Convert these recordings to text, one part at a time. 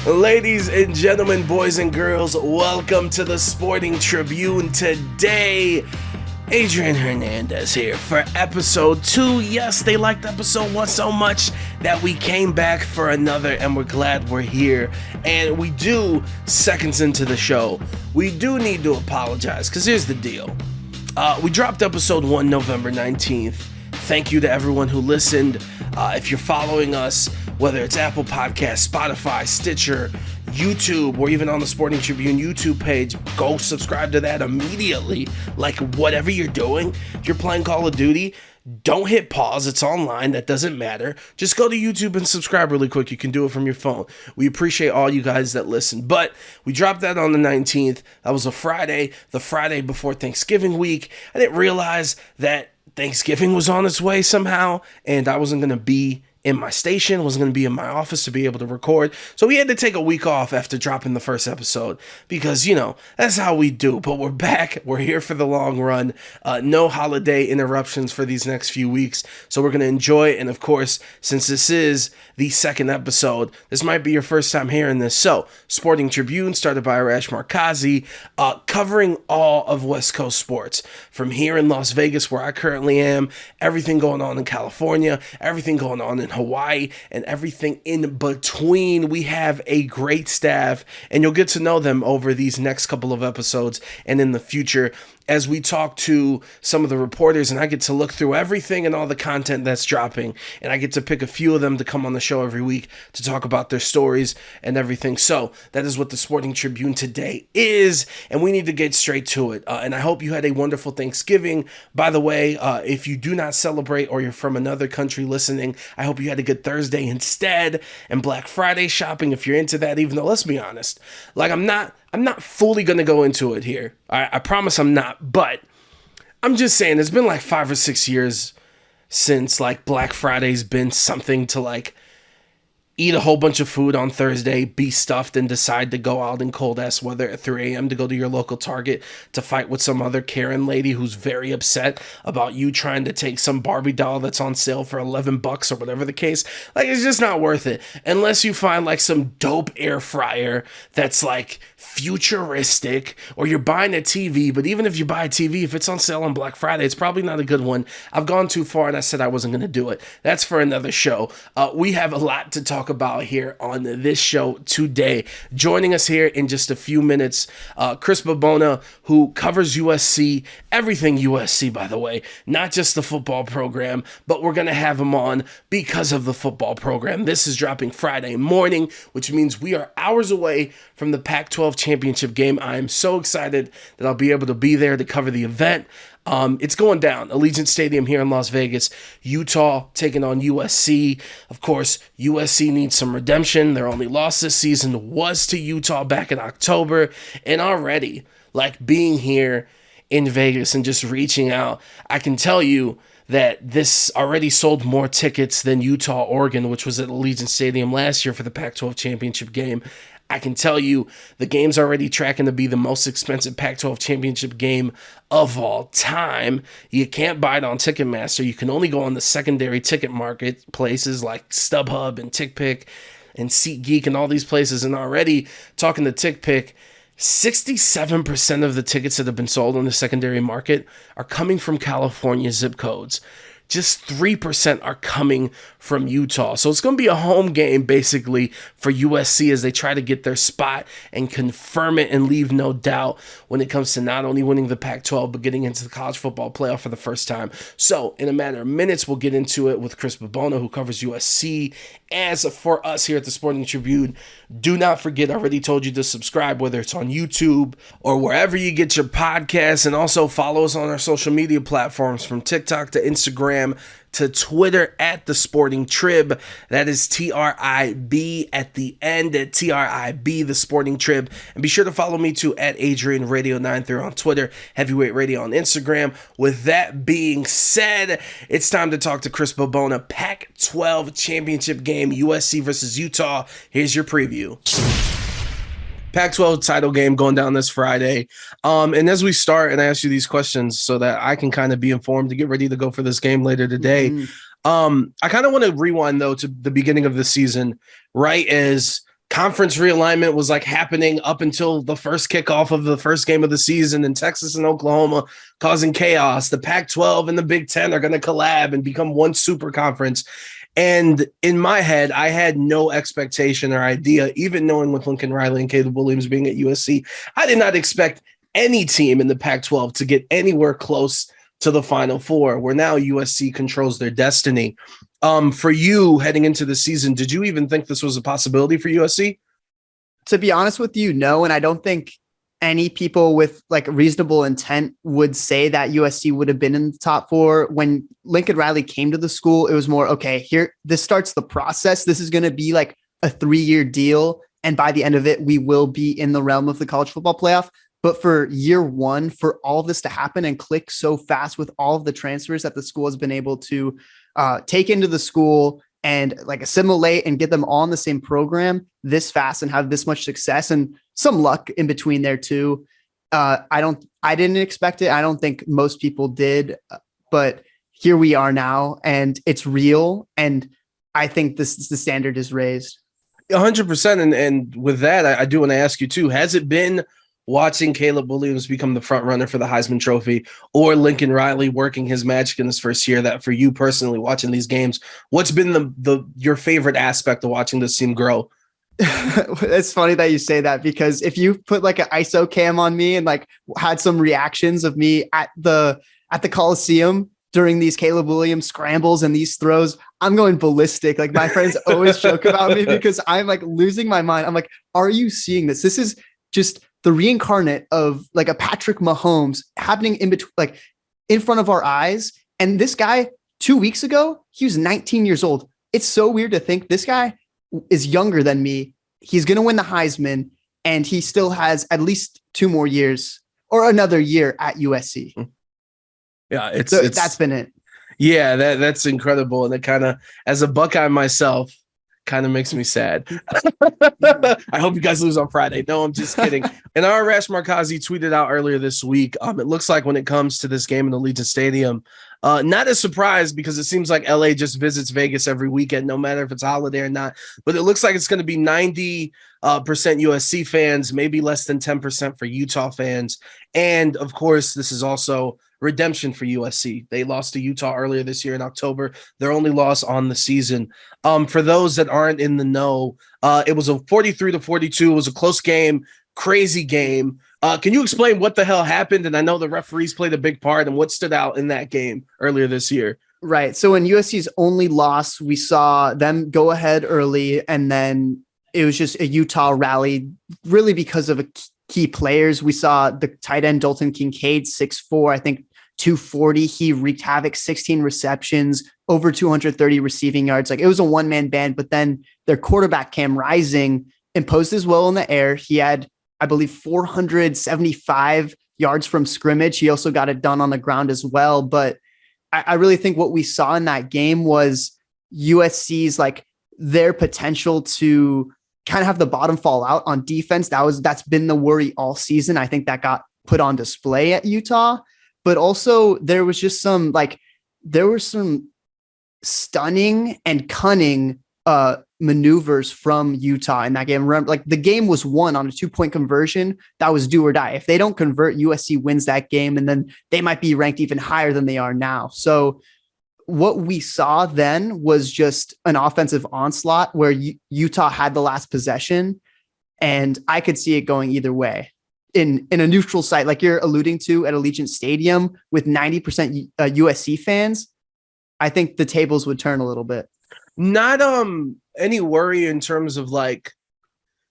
Ladies and gentlemen, boys and girls, welcome to the Sporting Tribune Today. Adrian Hernandez here for episode 2. Yes, they liked episode 1 so much that we came back for another, and we're glad we're here. And we do, seconds into the show, we do need to apologize, because here's the deal. We dropped episode 1 November 19th. Thank you to everyone who listened. If you're following us, whether it's Apple Podcasts, Spotify, Stitcher, YouTube, or even on the Sporting Tribune YouTube page, go subscribe to that immediately. Like, whatever you're doing, if you're playing Call of Duty, don't hit pause. It's online. That doesn't matter. Just go to YouTube and subscribe really quick. You can do it from your phone. We appreciate all you guys that listen. But we dropped that on the 19th. That was a Friday, the Friday before Thanksgiving week. I didn't realize that Thanksgiving was on its way somehow, and I wasn't going to be in my station, wasn't going to be in my office to be able to record. So we had to take a week off after dropping the first episode because, you know, that's how we do. But we're back. We're here for the long run. No holiday interruptions for these next few weeks. So we're going to enjoy. And of course, since this is the second episode, this might be your first time hearing this. So Sporting Tribune, started by Arash Markazi, covering all of West Coast sports from here in Las Vegas, where I currently am, everything going on in California, everything going on in Hawaii, and everything in between. We have a great staff, and you'll get to know them over these next couple of episodes and in the future as we talk to some of the reporters, and I get to look through everything and all the content that's dropping, and I get to pick a few of them to come on the show every week to talk about their stories and everything. So that is what the Sporting Tribune Today is, and we need to get straight to it. And I hope you had a wonderful Thanksgiving. By the way, if you do not celebrate or you're from another country listening, I hope you had a good Thursday instead, and Black Friday shopping if you're into that, even though, let's be honest, like I'm not fully going to go into it here. I promise I'm not, but I'm just saying it's been like 5 or 6 years since like Black Friday's been something to like eat a whole bunch of food on Thursday, be stuffed, and decide to go out in cold-ass weather at 3 a.m. to go to your local Target to fight with some other Karen lady who's very upset about you trying to take some Barbie doll that's on sale for $11 or whatever the case. Like, it's just not worth it. Unless you find, like, some dope air fryer that's, like, futuristic, or you're buying a TV, but even if you buy a TV, if it's on sale on Black Friday, it's probably not a good one. I've gone too far, and I said I wasn't going to do it. That's for another show. We have a lot to talk about here on this show today. Joining us here in just a few minutes, Chris Babona, who covers USC, everything USC, by the way, not just the football program, but we're going to have him on because of the football program. This is dropping Friday morning, which means we are hours away from the Pac-12 championship game. I am so excited that I'll be able to be there to cover the event. It's going down. Allegiant Stadium here in Las Vegas. Utah taking on USC. Of course, USC needs some redemption. Their only loss this season was to Utah back in October. And already, like being here in Vegas and just reaching out, I can tell you that this already sold more tickets than Utah-Oregon, which was at Allegiant Stadium last year for the Pac-12 championship game. I can tell you the game's already tracking to be the most expensive Pac-12 championship game of all time. You can't buy it on Ticketmaster. You can only go on the secondary ticket market places like StubHub and TickPick and SeatGeek and all these places. And already, talking to TickPick, 67% of the tickets that have been sold on the secondary market are coming from California zip codes. Just 3% are coming from Utah. So it's going to be a home game, basically, for USC as they try to get their spot and confirm it and leave no doubt when it comes to not only winning the Pac-12, but getting into the college football playoff for the first time. So in a matter of minutes, we'll get into it with Chris Babona, who covers USC. As for us here at the Sporting Tribune, do not forget, I already told you to subscribe, whether it's on YouTube or wherever you get your podcasts, and also follow us on our social media platforms from TikTok to Instagram to Twitter at the Sporting Trib. That is TRIB at the end, at TRIB, the Sporting Trib. And be sure to follow me too at Adrian Radio 93 on Twitter, Heavyweight Radio on Instagram. With that being said, it's time to talk to Chris Babona. Pac-12 championship game, USC versus Utah. Here's your preview. Pac-12 title game going down this Friday. And as we start, and I ask you these questions so that I can kind of be informed to get ready to go for this game later today. I kind of want to rewind, though, to the beginning of the season, right as conference realignment was like happening up until the first kickoff of the first game of the season, and Texas and Oklahoma causing chaos. The Pac-12 and the Big Ten are going to collab and become one super conference. And in my head, I had no expectation or idea, even knowing with Lincoln Riley and Caleb Williams being at USC, I did not expect any team in the Pac-12 to get anywhere close to the Final Four, where now USC controls their destiny. For you heading into the season, did you even think this was a possibility for USC? To be honest with you, no. And I don't think any people with like reasonable intent would say that USC would have been in the top four. When Lincoln Riley came to the school, it was more, okay, here, this starts the process. This is going to be like a 3-year deal. And by the end of it, we will be in the realm of the college football playoff. But for year one, for all of this to happen and click so fast with all of the transfers that the school has been able to take into the school and like assimilate and get them all in the same program this fast and have this much success and some luck in between there too. I didn't expect it. I don't think most people did, but here we are now and it's real. And I think the standard is raised. 100%. And with that, I do want to ask you too, has it been watching Caleb Williams become the front runner for the Heisman Trophy or Lincoln Riley working his magic in his first year, that for you personally watching these games, what's been your favorite aspect of watching this team grow? It's funny that you say that, because if you put like an ISO cam on me and like had some reactions of me at the Coliseum during these Caleb Williams scrambles and these throws, I'm going ballistic. Like my friends always joke about me because I'm like losing my mind. I'm like, are you seeing this? This is just the reincarnate of like a Patrick Mahomes happening in between, like in front of our eyes. And this guy 2 weeks ago, he was 19 years old. It's so weird to think this guy is younger than me. He's going to win the Heisman and he still has at least 2 more years or another year at USC. Yeah. That's been it. Yeah. That's incredible. And it kind of, as a Buckeye myself, kind of makes me sad. I hope you guys lose on Friday. No, I'm just kidding. And Arash Markazi tweeted out earlier this week, it looks like when it comes to this game in Allegiant Stadium, not a surprise because it seems like LA just visits Vegas every weekend, no matter if it's a holiday or not. But it looks like it's going to be 90% USC fans, maybe less than 10% for Utah fans. And of course, this is also redemption for USC. They lost to Utah earlier this year in October. Their only loss on the season. For those that aren't in the know, it was a 43-42. It was a close game, crazy game. Can you explain what the hell happened? And I know the referees played a big part and what stood out in that game earlier this year. Right. So in USC's only loss, we saw them go ahead early, and then it was just a Utah rally, really because of key players. We saw the tight end Dalton Kincaid, 6'4", I think 240. He wreaked havoc, 16 receptions, over 230 receiving yards. Like it was a one-man band, but then their quarterback Cam Rising imposed his will in the air. He had, I believe, 475 yards from scrimmage. He also got it done on the ground as well. But I really think what we saw in that game was USC's like their potential to kind of have the bottom fall out on defense. That's been the worry all season. I think that got put on display at Utah, but also there was just some stunning and cunning maneuvers from Utah in that game. Remember, like the game was won on a 2-point conversion that was do or die. If they don't convert, USC wins that game, and then they might be ranked even higher than they are now. So what we saw then was just an offensive onslaught where Utah had the last possession, and I could see it going either way. In a neutral site, like you're alluding to at Allegiant Stadium with 90% USC fans, I think the tables would turn a little bit. Not any worry in terms of like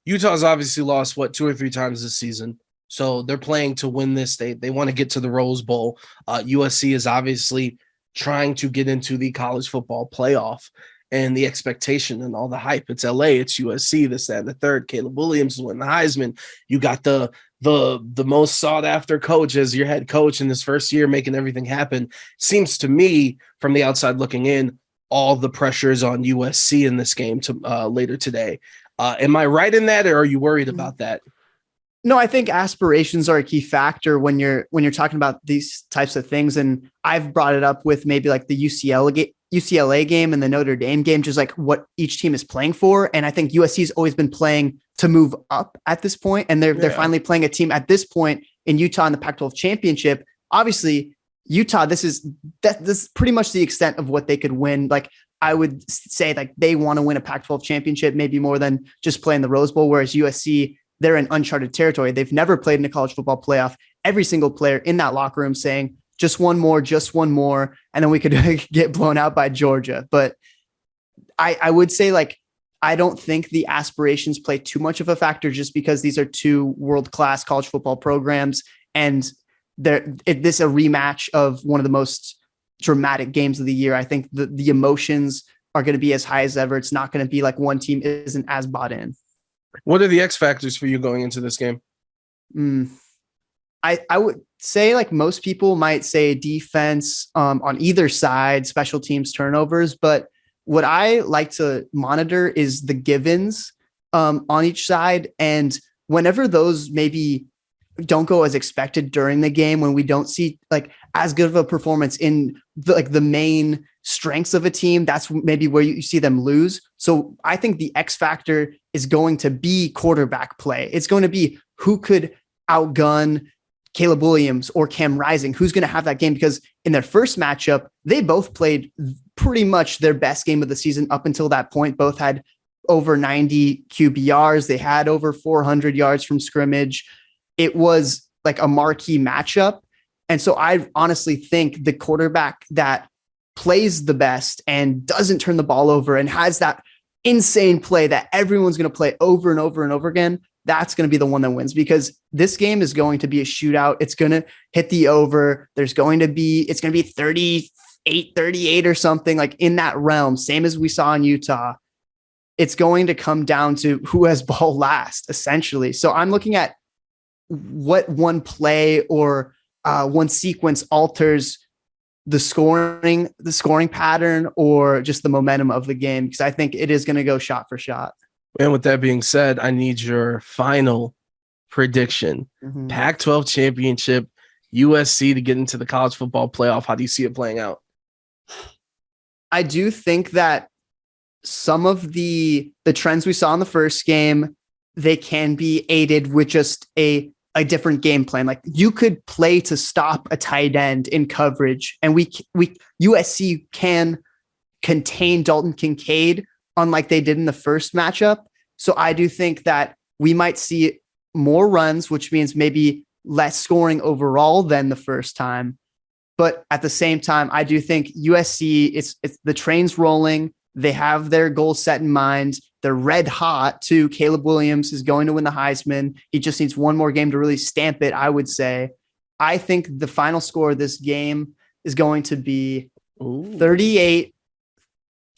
Utah's obviously lost 2 or 3 times this season. So they're playing to win this. They want to get to the Rose Bowl. USC is obviously trying to get into the college football playoff, and the expectation and all the hype. It's LA, it's USC, this, that, and the third. Caleb Williams is winning the Heisman. You got the most sought after coach as your head coach in his first year, making everything happen. Seems to me from the outside looking in, all the pressure is on USC in this game later today. Am I right in that, or are you worried about that? No, I think aspirations are a key factor when you're talking about these types of things. And I've brought it up with maybe like the UCLA game and the Notre Dame game, just like what each team is playing for. And I think USC has always been playing to move up at this point, and they're finally playing a team at this point in Utah in the Pac-12 championship. Obviously, Utah, this is pretty much the extent of what they could win. Like, I would say like they want to win a Pac-12 championship, maybe more than just playing the Rose Bowl, whereas USC, they're in uncharted territory. They've never played in a college football playoff. Every single player in that locker room saying, just one more, and then we could get blown out by Georgia. But I would say, like, I don't think the aspirations play too much of a factor, just because these are two world-class college football programs, and this is a rematch of one of the most dramatic games of the year. I think the emotions are going to be as high as ever. It's not going to be like one team isn't as bought in. What are the X factors for you going into this game? I would say, like, most people might say defense on either side, special teams, turnovers. But what I like to monitor is the givens on each side. And whenever those maybe don't go as expected during the game, when we don't see like as good of a performance in the main strengths of a team, that's maybe where you see them lose. So I think the X factor is going to be quarterback play. It's going to be who could outgun Caleb Williams or Cam Rising, who's going to have that game, because in their first matchup, they both played pretty much their best game of the season up until that point. Both had over 90 QBRs. They had over 400 yards from scrimmage. It was like a marquee matchup. And so I honestly think the quarterback that plays the best and doesn't turn the ball over and has that insane play that everyone's going to play over and over and over again, that's going to be the one that wins, because this game is going to be a shootout. It's going to hit the over. It's going to be 38 or something, like in that realm, same as we saw in Utah. It's going to come down to who has ball last, essentially. So I'm looking at what one play or one sequence alters the scoring pattern or just the momentum of the game, because I think it is going to go shot for shot. And with that being said, I need your final prediction. Pac-12 championship, USC to get into the college football playoff. How do you see it playing out? I do think that some of the trends we saw in the first game, they can be aided with just a different game plan. Like, you could play to stop a tight end in coverage, and USC can contain Dalton Kincaid, unlike they did in the first matchup. So I do think that we might see more runs, which means maybe less scoring overall than the first time. But at the same time, I do think USC, it's the train's rolling. They have their goals set in mind. They're red hot too. Caleb Williams is going to win the Heisman. He just needs one more game to really stamp it, I would say. I think the final score of this game is going to be 38-34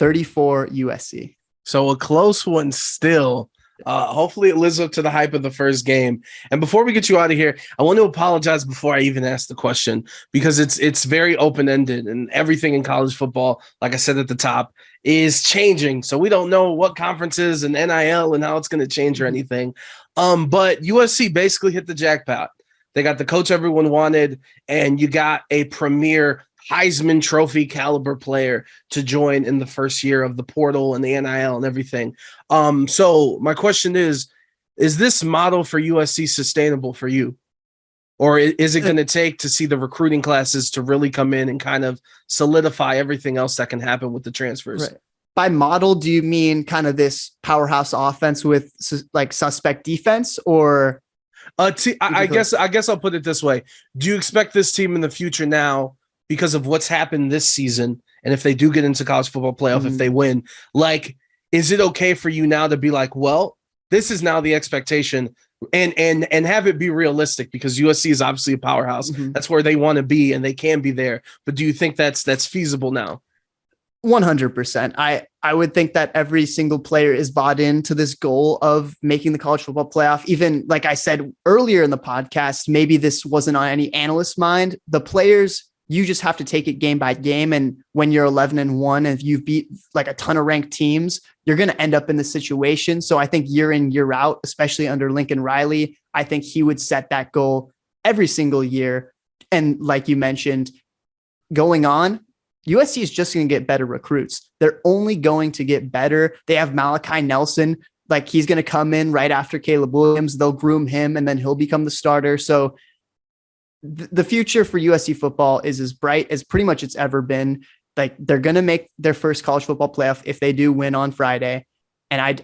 USC. So a close one still. Hopefully it lives up to the hype of the first game. And before we get you out of here, I want to apologize before I even ask the question, because it's very open-ended, and everything in college football, like I said at the top, is changing. So we don't know what conferences and NIL and how it's going to change or anything. But USC basically hit the jackpot. They got the coach everyone wanted, and you got a premier Heisman Trophy caliber player to join in the first year of the portal and the NIL and everything. So my question is this model for USC sustainable for you? Or is it going to take to see the recruiting classes to really come in and kind of solidify everything else that can happen with the transfers? Right. By model, do you mean kind of this powerhouse offense with like suspect defense, or? I guess I'll put it this way. Do you expect this team in the future now, because of what's happened this season, and if they do get into college football playoff, if they win, like, is it okay for you now to be like, well, this is now the expectation, and have it be realistic, because USC is obviously a powerhouse. That's where they want to be, and they can be there. But do you think that's feasible now? 100%. I would think that every single player is bought into this goal of making the college football playoff. Even like I said earlier in the podcast, maybe this wasn't on any analyst's mind. The players, you just have to take it game by game. And when you're 11-1, and if you've beat like a ton of ranked teams, you're going to end up in this situation. So I think year in, year out, especially under Lincoln Riley, I think he would set that goal every single year. And like you mentioned, going on, USC is just going to get better recruits. They're only going to get better. They have Malachi Nelson. Like, he's going to come in right after Caleb Williams. They'll groom him and then he'll become the starter. So the future for USC football is as bright as pretty much it's ever been. Like, they're going to make their first college football playoff if they do win on Friday. And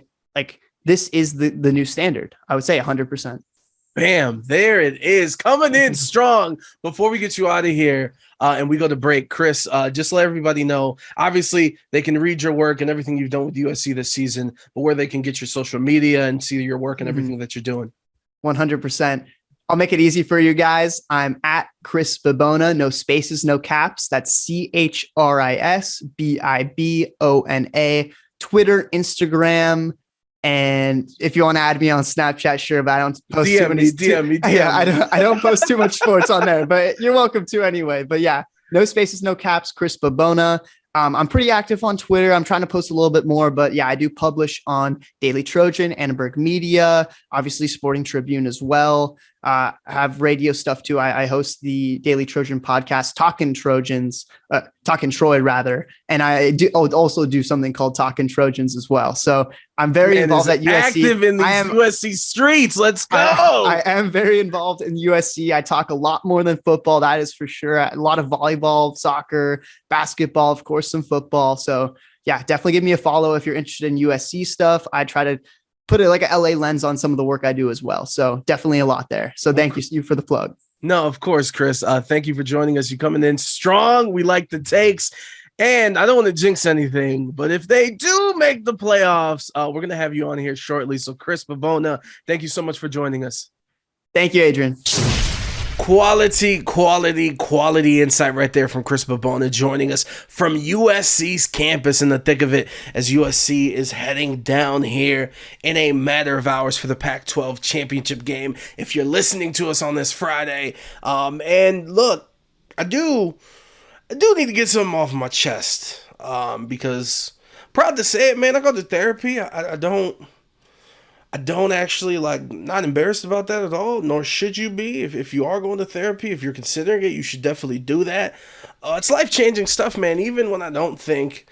this is the new standard. I would say 100%. Bam, there it is, coming in strong. Before we get you out of here and we go to break, Chris, just let everybody know, obviously they can read your work and everything you've done with USC this season, but where they can get your social media and see your work and everything that you're doing. 100%. I'll make it easy for you guys. I'm at Chris Bibona, no spaces, no caps. That's ChrisBibona, Twitter, Instagram. And if you want to add me on Snapchat, sure, but I don't post too many. DM me. Yeah, I don't post too much sports on there, but you're welcome to anyway. But yeah, no spaces, no caps, Chris Bibona. I'm pretty active on Twitter. I'm trying to post a little bit more, but yeah, I do publish on Daily Trojan, Annenberg Media, obviously Sporting Tribune as well. I have radio stuff too. I host the Daily Trojan podcast, Talkin' Troy rather. And I also do something called Talkin' Trojans as well. So I'm very involved at USC. Active in these USC streets. Let's go. I am very involved in USC. I talk a lot more than football. That is for sure. A lot of volleyball, soccer, basketball, of course, some football. So yeah, definitely give me a follow if you're interested in USC stuff. I try to put it like a LA lens on some of the work I do as well. So definitely a lot there. So thank you for the plug. No, of course, Chris. Thank you for joining us. You coming in strong. We like the takes. And I don't want to jinx anything, but if they do make the playoffs, we're going to have you on here shortly. So Chris Bibona, thank you so much for joining us. Thank you, Adrian. Quality insight right there from Chris Bibona, joining us from USC's campus in the thick of it as USC is heading down here in a matter of hours for the Pac-12 championship game. If you're listening to us on this Friday, and look, I do need to get something off my chest, because proud to say it, man, I go to therapy. I don't actually, not embarrassed about that at all, nor should you be. If you are going to therapy, if you're considering it, you should definitely do that. It's life-changing stuff, man, even when I don't think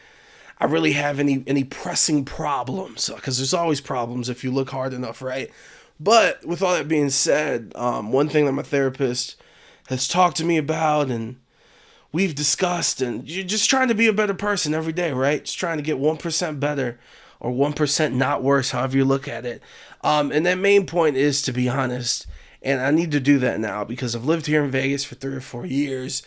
I really have any pressing problems, because there's always problems if you look hard enough, right? But with all that being said, one thing that my therapist has talked to me about and we've discussed, and you're just trying to be a better person every day, right? Just trying to get 1% better, or 1% not worse, however you look at it. And that main point is to be honest. And I need to do that now because I've lived here in Vegas for 3 or 4 years.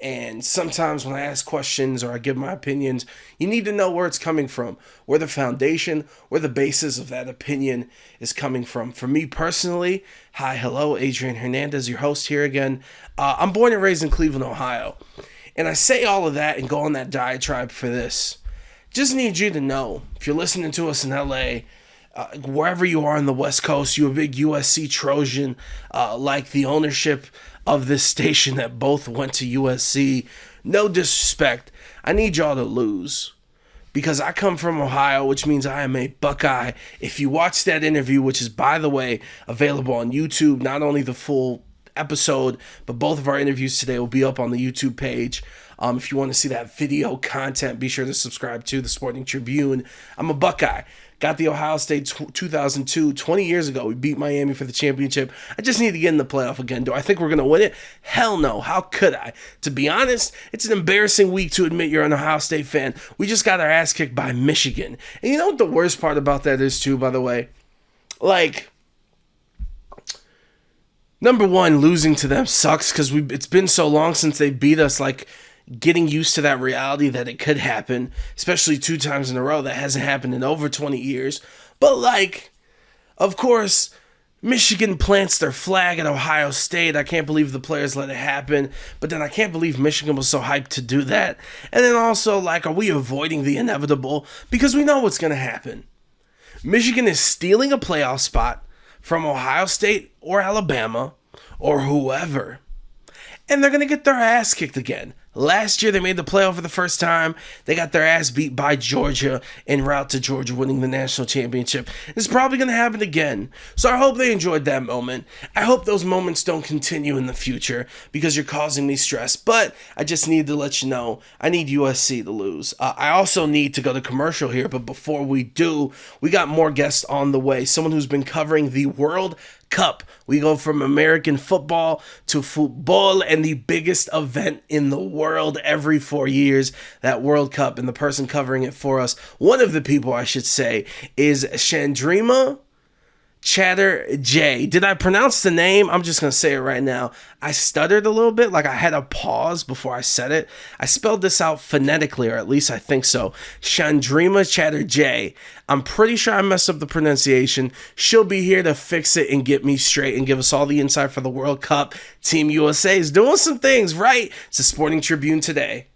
And sometimes when I ask questions or I give my opinions, you need to know where it's coming from, where the foundation, where the basis of that opinion is coming from. For me personally, hello, Adrian Hernandez, your host here again. I'm born and raised in Cleveland, Ohio. And I say all of that and go on that diatribe for this. Just need you to know, if you're listening to us in LA, wherever you are on the West Coast, you're a big USC Trojan, like the ownership of this station that both went to USC. No disrespect. I need y'all to lose because I come from Ohio, which means I am a Buckeye. If you watch that interview, which is, by the way, available on YouTube, not only the full episode, but both of our interviews today will be up on the YouTube page. If you want to see that video content, be sure to subscribe to the Sporting Tribune. I'm a Buckeye. Got the Ohio State 2002, 20 years ago. We beat Miami for the championship. I just need to get in the playoff again. Do I think we're going to win it? Hell no. How could I? To be honest, it's an embarrassing week to admit you're an Ohio State fan. We just got our ass kicked by Michigan. And you know what the worst part about that is too, by the way? Number one, losing to them sucks because it's been so long since they beat us, getting used to that reality that it could happen, especially 2 times in a row. That hasn't happened in over 20 years. But, of course, Michigan plants their flag at Ohio State. I can't believe the players let it happen. But then I can't believe Michigan was so hyped to do that. And then also, are we avoiding the inevitable? Because we know what's going to happen. Michigan is stealing a playoff spot from Ohio State or Alabama or whoever. And they're going to get their ass kicked again. Last year, they made the playoff for the first time. They got their ass beat by Georgia en route to Georgia winning the national championship. It's probably going to happen again. So I hope they enjoyed that moment. I hope those moments don't continue in the future because you're causing me stress. But I just need to let you know, I need USC to lose. I also need to go to commercial here, but before we do, we got more guests on the way. Someone who's been covering the World Cup. We go from American football to football and the biggest event in the world every 4 years, that World Cup. And the person covering it for us, one of the people I should say, is Chandrima Chatterjee. Did I pronounce the name? I'm just going to say it right now. I stuttered a little bit, like I had a pause before I said it. I spelled this out phonetically, or at least I think so. Chandrima Chatterjee. I'm pretty sure I messed up the pronunciation. She'll be here to fix it and get me straight and give us all the insight for the World Cup. Team USA is doing some things right. It's the Sporting Tribune Today.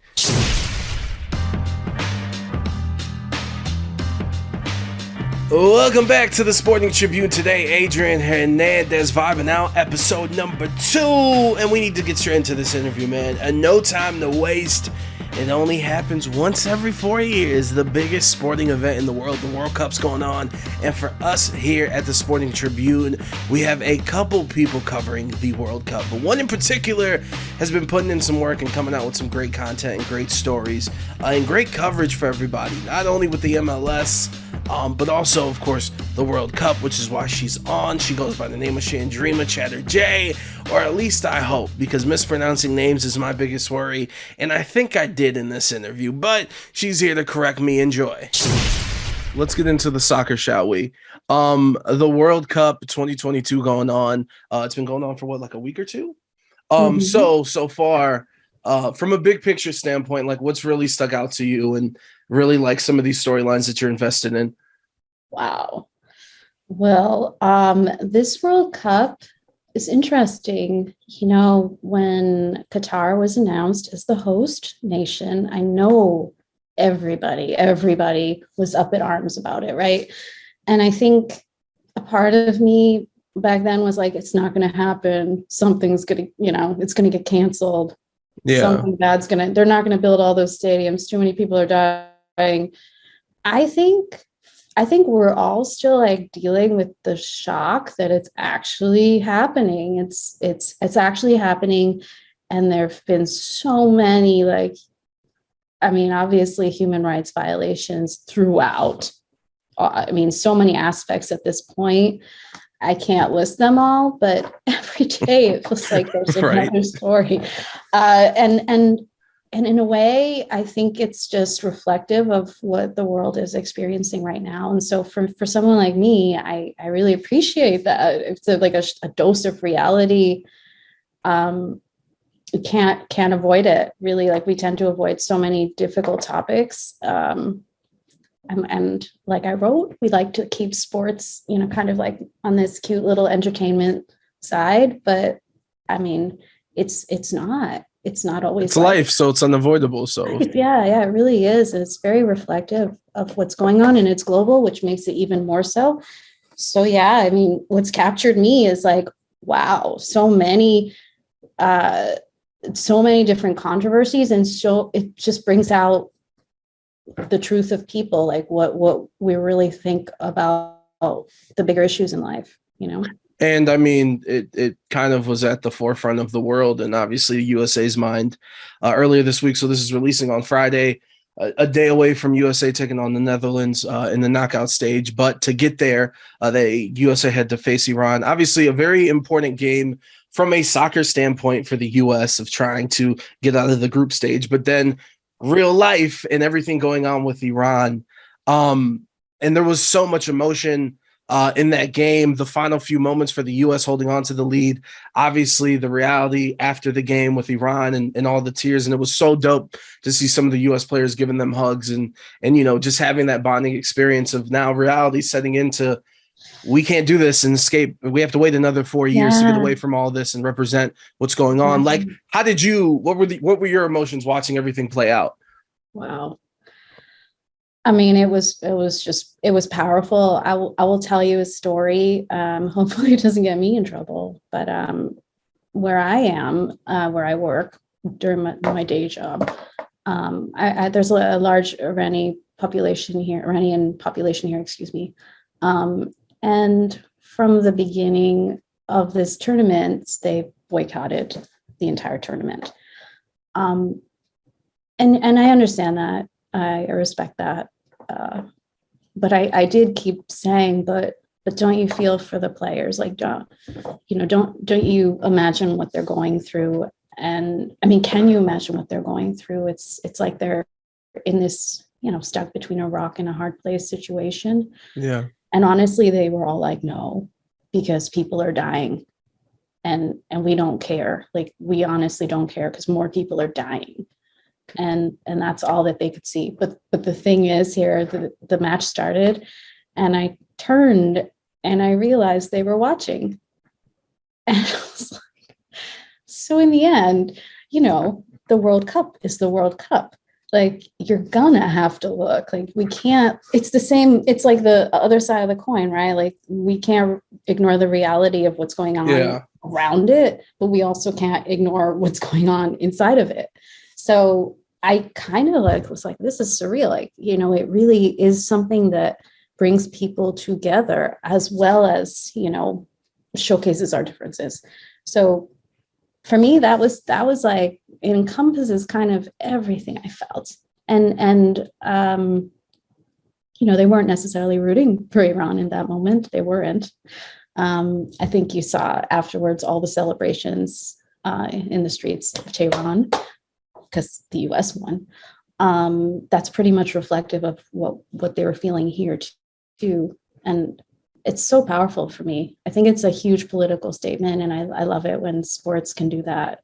Welcome back to the Sporting Tribune Today. Adrian Hernandez vibing out, episode number 2. And we need to get straight into this interview, man. And no time to waste. It only happens once every 4 years. The biggest sporting event in the world, the World Cup's going on. And for us here at the Sporting Tribune, we have a couple people covering the World Cup. But one in particular has been putting in some work and coming out with some great content and great stories and great coverage for everybody. Not only with the MLS, but also, of course, the World Cup, which is why she's on. She goes by the name of Chandrima Chatterjee, or at least I hope, because mispronouncing names is my biggest worry, and I think I did in this interview, but she's here to correct me. Enjoy. Let's get into the soccer, shall we? The World Cup 2022 going on. It's been going on for what, like a week or two? So far, from a big picture standpoint, like what's really stuck out to you and really like some of these storylines that you're invested in? Wow. Well, this World Cup is interesting. You know, when Qatar was announced as the host nation, I know everybody was up in arms about it, right? And I think a part of me back then was like, it's not going to happen. Something's going to, it's going to get canceled. Yeah. Something bad's they're not going to build all those stadiums. Too many people are dying. I think we're all still like dealing with the shock that it's actually happening. It's actually happening. And there've been so many, obviously human rights violations throughout. So many aspects at this point. I can't list them all, but every day it feels like there's another story. And in a way, I think it's just reflective of what the world is experiencing right now. And so for someone like me, I really appreciate that. It's like a dose of reality. You can't avoid it, really. Like we tend to avoid so many difficult topics. And like I wrote, we like to keep sports, kind of like on this cute little entertainment side, but it's not always. It's life, so it's unavoidable. So yeah, it really is. And it's very reflective of what's going on, and it's global, which makes it even more so. So yeah, what's captured me is like, wow, so many different controversies. And so it just brings out the truth of people, like what we really think about the bigger issues in life, And it kind of was at the forefront of the world and obviously USA's mind earlier this week. So this is releasing on Friday, a day away from USA taking on the Netherlands in the knockout stage. But to get there, USA had to face Iran. Obviously a very important game from a soccer standpoint for the US of trying to get out of the group stage, but then real life and everything going on with Iran. And there was so much emotion in that game, the final few moments for the U.S. holding on to the lead, obviously the reality after the game with Iran and all the tears. And it was so dope to see some of the U.S. players giving them hugs and just having that bonding experience of now reality setting into, we can't do this and escape. We have to wait another 4 years to get away from all this and represent what's going on. Like, what were your emotions watching everything play out? Wow. It was powerful. I will tell you a story. Hopefully it doesn't get me in trouble, but where I am, where I work, during my day job. There's a large Iranian population here, excuse me. And from the beginning of this tournament, they boycotted the entire tournament. And I understand that. I respect that. But I did keep saying, but don't you feel for the players? Like, don't you imagine what they're going through? And I mean, can you imagine what they're going through? It's like they're in this, stuck between a rock and a hard place situation. Yeah. And honestly, they were all like, no, because people are dying and we don't care. Like, we honestly don't care because more people are dying. And that's all that they could see. But the thing is here, the match started and I turned and I realized they were watching. And I was like, so in the end, the World Cup is the World Cup. Like, you're gonna have to look. Like, we can't, it's the same, it's like the other side of the coin, right? Like, we can't ignore the reality of what's going on around it, but we also can't ignore what's going on inside of it. So I kind of was like, this is surreal. Like, it really is something that brings people together as well as, showcases our differences. So for me, that was like, it encompasses kind of everything I felt. And they weren't necessarily rooting for Iran in that moment. They weren't. I think you saw afterwards all the celebrations in the streets of Tehran because the US won. That's pretty much reflective of what they were feeling here too. And it's so powerful for me. I think it's a huge political statement, and I love it when sports can do that.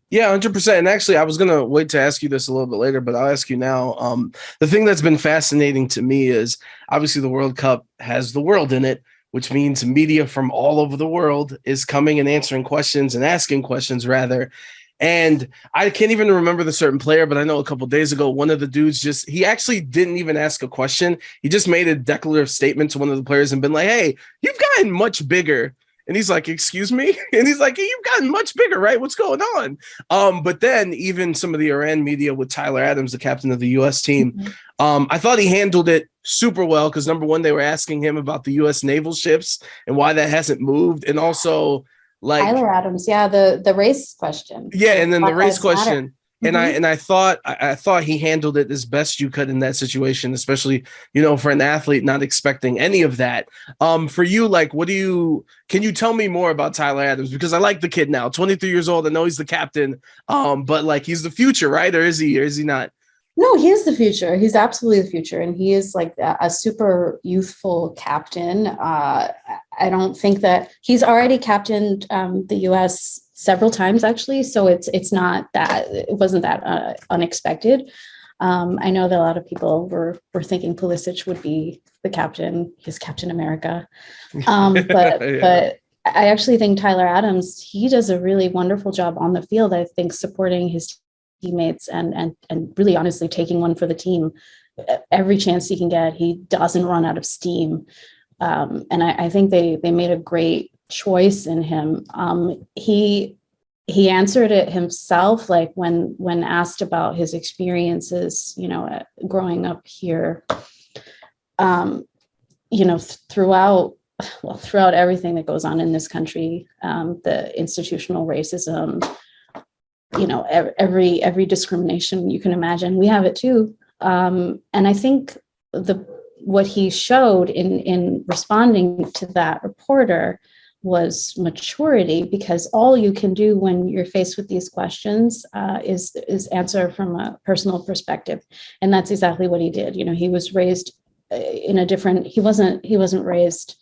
Yeah, 100%. And actually, I was going to wait to ask you this a little bit later, but I'll ask you now. The thing that's been fascinating to me is obviously the World Cup has the world in it, which means media from all over the world is coming and answering questions and asking questions rather. And I can't even remember the certain player, but I know a couple of days ago, one of the dudes he actually didn't even ask a question. He just made a declarative statement to one of the players and been like, hey, you've gotten much bigger. And he's like, excuse me? And he's like, hey, you've gotten much bigger, right? What's going on? But then even some of the Iran media with Tyler Adams, the captain of the U.S. team, I thought he handled it super well because, number one, they were asking him about the U.S. naval ships and why that hasn't moved. And also, like Tyler Adams, the race question. Yeah, and then the race question. Mm-hmm. And I thought he handled it as best you could in that situation, especially, for an athlete not expecting any of that. For you, like, can you tell me more about Tyler Adams? Because I like the kid now, 23 years old. I know he's the captain, but like, he's the future, right? Or is he not? No, he is the future. He's absolutely the future. And he is like a super youthful captain. I don't think that he's already captained the U.S. several times, actually. So it wasn't that unexpected. I know that a lot of people were thinking Pulisic would be the captain. He's Captain America. But I actually think Tyler Adams, he does a really wonderful job on the field, I think, supporting his teammates and really honestly taking one for the team every chance he can get. He doesn't run out of steam. And I think they made a great choice in him. He answered it himself, like when asked about his experiences, growing up here, throughout everything that goes on in this country, the institutional racism, every discrimination you can imagine, we have it too. And I think what he showed in responding to that reporter was maturity, because all you can do when you're faced with these questions is answer from a personal perspective. And that's exactly what he did. He was raised in a different, he wasn't raised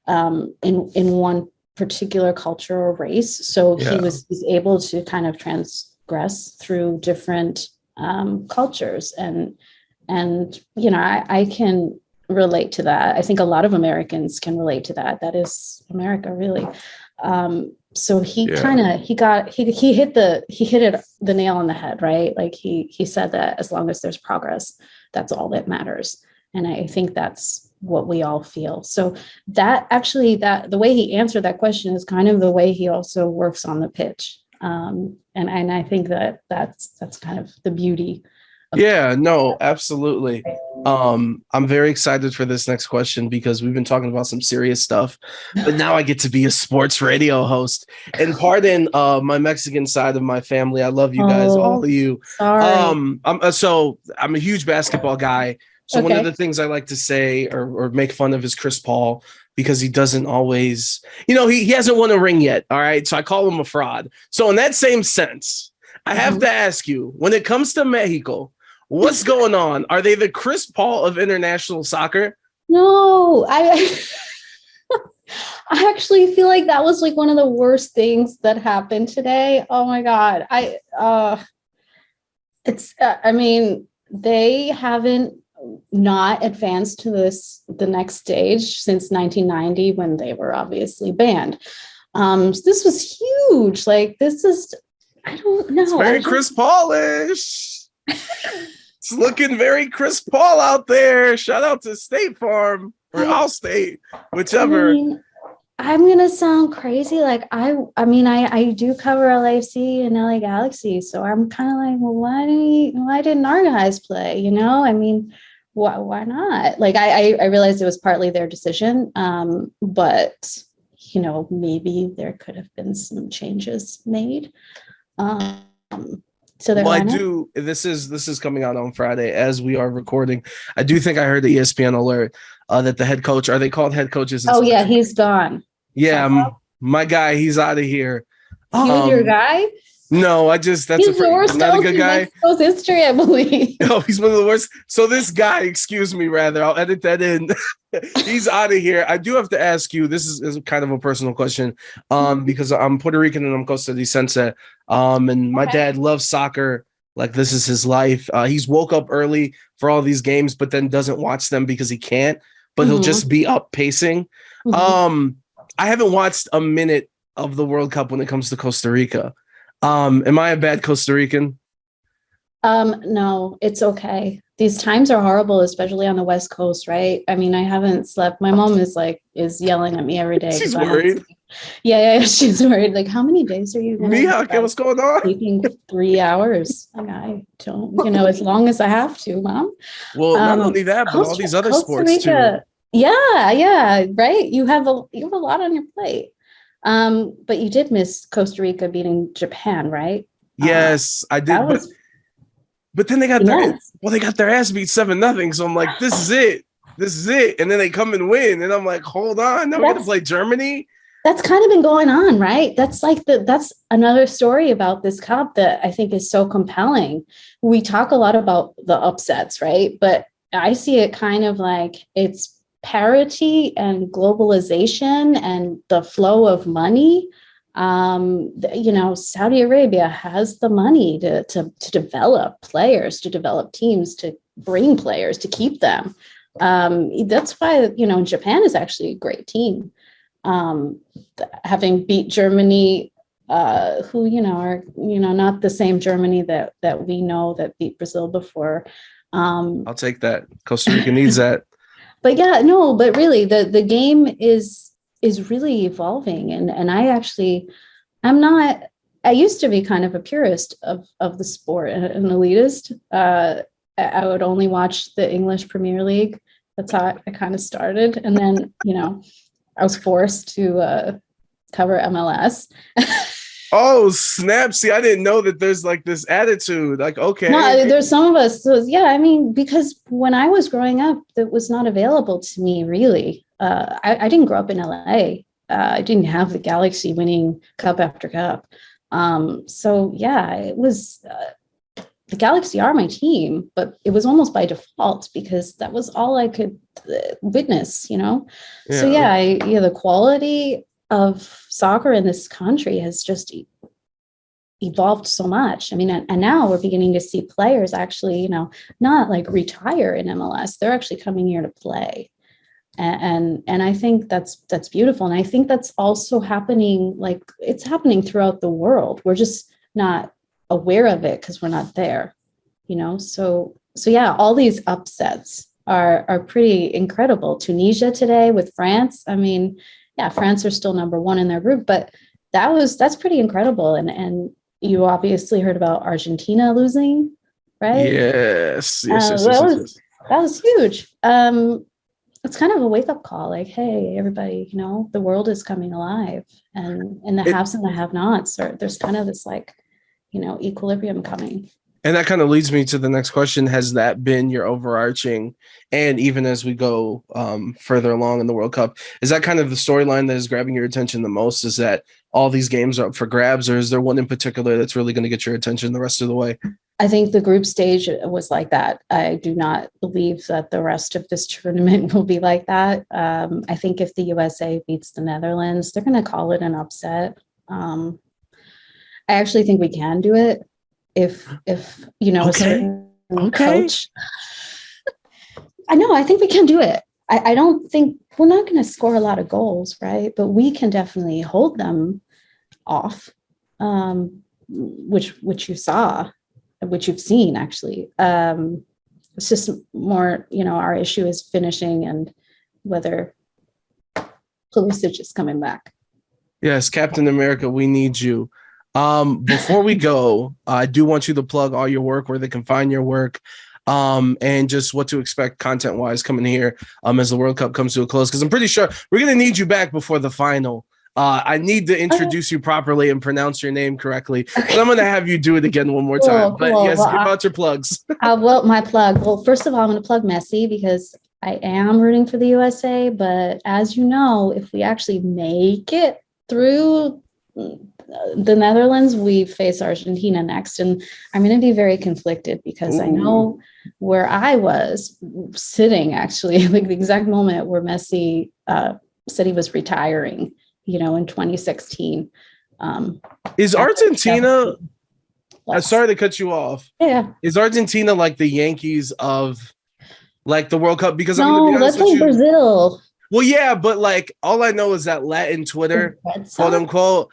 in one particular culture or race. So he's able to kind of transgress through different cultures. And I can relate to that. I think a lot of Americans can relate to that. That is America, really. So he hit the nail on the head, right? Like he said that as long as there's progress, that's all that matters. And I think that's what we all feel. So that the way he answered that question is kind of the way he also works on the pitch. And I think that's kind of the beauty. Yeah, no, absolutely. I'm very excited for this next question because we've been talking about some serious stuff, but now I get to be a sports radio host. And pardon my Mexican side of my family. I love you guys, all of you. Sorry. I'm a huge basketball guy. So one of the Okay. things I like to say or make fun of is Chris Paul because he doesn't always, he hasn't won a ring yet. All right. So I call him a fraud. So in that same sense, I have to ask you, when it comes to Mexico, what's going on? Are they the Chris Paul of international soccer? No, I actually feel like that was like one of the worst things that happened today. Oh my God. I mean, they haven't not advanced to the next stage since 1990 when they were obviously banned. This was huge. Like, I don't know. It's very Chris Paulish. It's looking very Chris Paul out there. Shout out to State Farm or Allstate, whichever. I mean, I'm gonna sound crazy. Like I do cover LAFC and LA Galaxy, so I'm kind of like, well, why didn't our guys play? I mean, why not? Like I realized it was partly their decision, but maybe there could have been some changes made. So well, I do. This is coming out on Friday as we are recording. I do think I heard the ESPN alert that the head coach, are they called head coaches? Oh yeah, he's gone. Yeah, my guy, he's out of here. He's your guy? No, he's the worst not a good guy. Mexico's history, I believe. No, he's one of the worst. So this guy, excuse me, rather, I'll edit that in. He's out of here. I do have to ask you, this is kind of a personal question, because I'm Puerto Rican and I'm Costa Ricense, and my dad loves soccer. Like, this is his life. He's woke up early for all these games, but then doesn't watch them because he can't, but he'll just be up pacing. I haven't watched a minute of the World Cup when it comes to Costa Rica. Am I a bad Costa Rican? No, it's okay. These times are horrible, especially on the West Coast, right? I mean, I haven't slept. My mom is yelling at me every day. She's worried. Yeah, she's worried. Like, how many days are you what's going on? Sleeping 3 hours. Like, I don't, as long as I have to, Mom. Well, not only that, but all these other sports too. Yeah, right. You have a lot on your plate. But you did miss Costa Rica beating Japan, right? Yes, I did. But then they got their ass beat 7-0. So I'm like, this is it. And then they come and win, and I'm like, hold on, now we're gonna play Germany. That's kind of been going on, right? That's like that's another story about this cup that I think is so compelling. We talk a lot about the upsets, right? But I see it kind of like it's parity and globalization and the flow of money. Saudi Arabia has the money to develop players, to develop teams, to bring players, to keep them. That's why, Japan is actually a great team. Having beat Germany, who, are, not the same Germany that we know that beat Brazil before. I'll take that. Costa Rica needs that. But yeah, no, but really the game is really evolving. And I used to be kind of a purist of the sport, an elitist. I would only watch the English Premier League. That's how I kind of started. And then, I was forced to cover MLS. Oh, snap. See, I didn't know that there's like this attitude. Like, okay. No, there's some of us. So yeah, I mean, because when I was growing up, that was not available to me, really. I didn't grow up in LA. I didn't have the Galaxy winning cup after cup. So yeah, it was the Galaxy are my team, but it was almost by default because that was all I could witness, Yeah. So yeah, the quality of soccer in this country has just evolved so much. I mean, and now we're beginning to see players actually, not like retire in MLS. They're actually coming here to play. And I think that's beautiful. And I think that's also happening, like it's happening throughout the world. We're just not aware of it because we're not there, So yeah, all these upsets are pretty incredible. Tunisia today with France. I mean, yeah, France are still number one in their group, but that's pretty incredible. And you obviously heard about Argentina losing, right? Yes. That was huge. It's kind of a wake up call, like, hey, everybody, the world is coming alive, and the haves and the have nots. There's kind of this like, equilibrium coming. And that kind of leads me to the next question. Has that been your overarching, and even as we go further along in the World Cup, is that kind of the storyline that is grabbing your attention the most? Is that all these games are up for grabs, or is there one in particular that's really going to get your attention the rest of the way? I think the group stage was like that. I do not believe that the rest of this tournament will be like that. I think if the USA beats the Netherlands, they're going to call it an upset. I actually think we can do it if a certain coach. I think we can do it. I don't think we're not going to score a lot of goals, right? But we can definitely hold them off, which you saw. Which you've seen, actually. It's just more, our issue is finishing and whether Pulisic is coming back. Yes, Captain America, we need you. Before we go, I do want you to plug all your work, where they can find your work, and just what to expect content-wise coming here as the World Cup comes to a close, because I'm pretty sure we're going to need you back before the final. I need to introduce you properly and pronounce your name correctly. Okay. So I'm going to have you do it again one more time. But yes, give out your plugs. My plug. Well, first of all, I'm going to plug Messi because I am rooting for the USA. But as you know, if we actually make it through the Netherlands, we face Argentina next. And I'm going to be very conflicted because I know where I was sitting, actually, like the exact moment where Messi said he was retiring. In 2016. Is Argentina, sorry to cut you off. Yeah. Is Argentina like the Yankees of like the World Cup? Because let's say Brazil. Well, yeah, but like all I know is that Latin Twitter, quote unquote,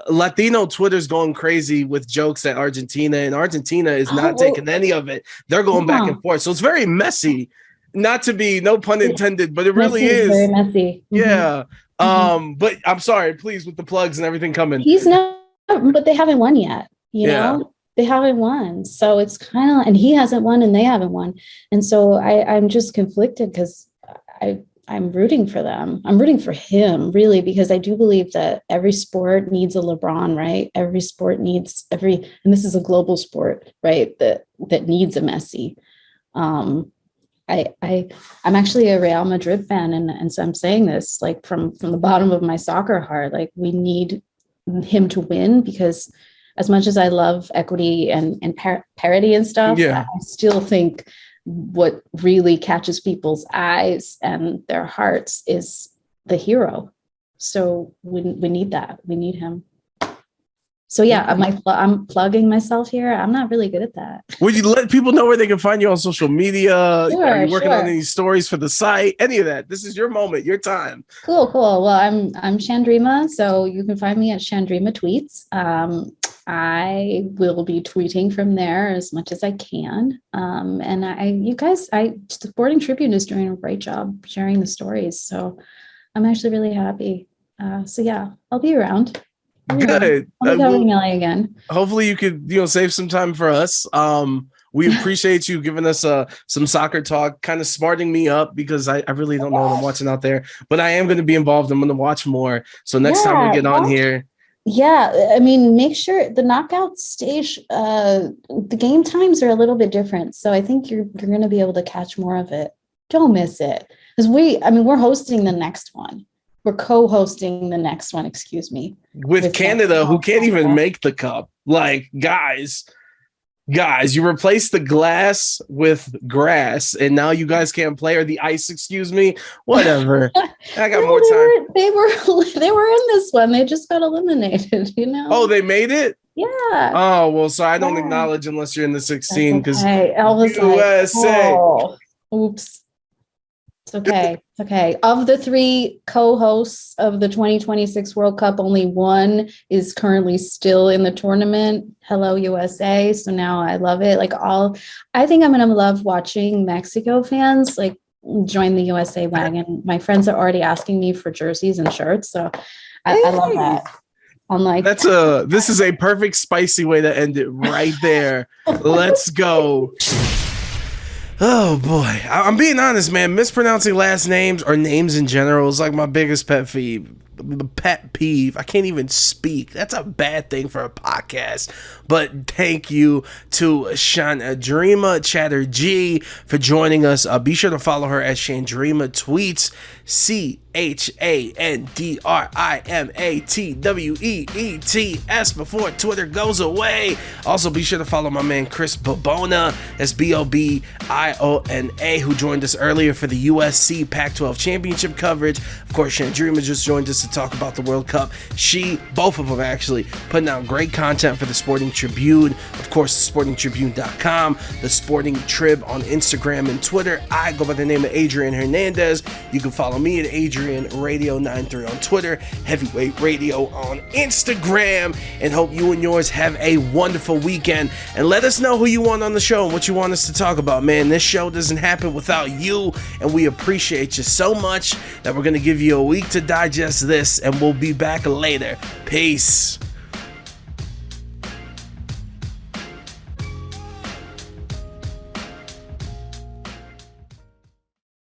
Latino Twitter's going crazy with jokes at Argentina, and Argentina is not taking any of it. They're going back and forth. So it's very messy. Not to be, no pun intended, but it really is. Very messy. Mm-hmm. Yeah. But I'm sorry, please, with the plugs and everything coming. He's not, but they haven't won yet, know? They haven't won. So it's kind of, and he hasn't won and they haven't won. And so I'm just conflicted because I'm rooting for them. I'm rooting for him, really, because I do believe that every sport needs a LeBron, right? Every sport needs and this is a global sport, right? That needs a Messi. I'm actually a Real Madrid fan, and so I'm saying this like from the bottom of my soccer heart. Like, we need him to win because as much as I love equity and parity and stuff, I still think what really catches people's eyes and their hearts is the hero. So we need that. We need him. So yeah, I'm plugging myself here. I'm not really good at that. Would you let people know where they can find you on social media? Are you working on any stories for the site? Any of that? This is your moment, your time. Cool. Well, I'm Chandrima, so you can find me at Chandrima Tweets. I will be tweeting from there as much as I can. And the Sporting Tribune is doing a great job sharing the stories. So I'm actually really happy. So yeah, I'll be around. Good. I'll be coming LA again. Hopefully you could, save some time for us. We appreciate you giving us some soccer talk, kind of smarting me up because I really don't know what I'm watching out there, but I am going to be involved. I'm going to watch more. So next time we get on here. Yeah. I mean, make sure the knockout stage, the game times are a little bit different. So I think you're going to be able to catch more of it. Don't miss it. Because we're hosting the next one. We're co-hosting the next one, excuse me. With Canada, who can't even make the cup. Like, guys, you replace the glass with grass, and now you guys can't play, or the ice, excuse me. Whatever. I got more time. They were in this one. They just got eliminated, Oh, they made it? Yeah. Oh, well, so I don't acknowledge unless you're in the 16 because USA. Oops. It's okay. It's okay. Of the 3 co-hosts of the 2026 World Cup, only one is currently still in the tournament. Hello, USA. So now I love it. I think I'm going to love watching Mexico fans join the USA wagon. My friends are already asking me for jerseys and shirts. So I love that. on like This is a perfect spicy way to end it right there. Let's go. Oh boy, I'm being honest, man. Mispronouncing last names or names in general is like my biggest pet peeve. I can't even speak. That's a bad thing for a podcast. But thank you to Chandrima Chatterjee for joining us. Be sure to follow her at Chandrima Tweets. ChandrimaTweets before Twitter goes away. Also, be sure to follow my man Chris Bobona. That's Bobiona, who joined us earlier for the USC Pac-12 championship coverage. Of course, Chandrima just joined us to talk about the World Cup. Both of them actually, putting out great content for the Sporting Tribune. Of course, sportingtribune.com, the Sporting Trib on Instagram and Twitter. I go by the name of Adrian Hernandez. You can follow me at Adrian Radio 93 on Twitter, Heavyweight Radio on Instagram, and hope you and yours have a wonderful weekend. And let us know who you want on the show and what you want us to talk about, man. This show doesn't happen without you, and we appreciate you so much that we're going to give you a week to digest this, and we'll be back later. Peace.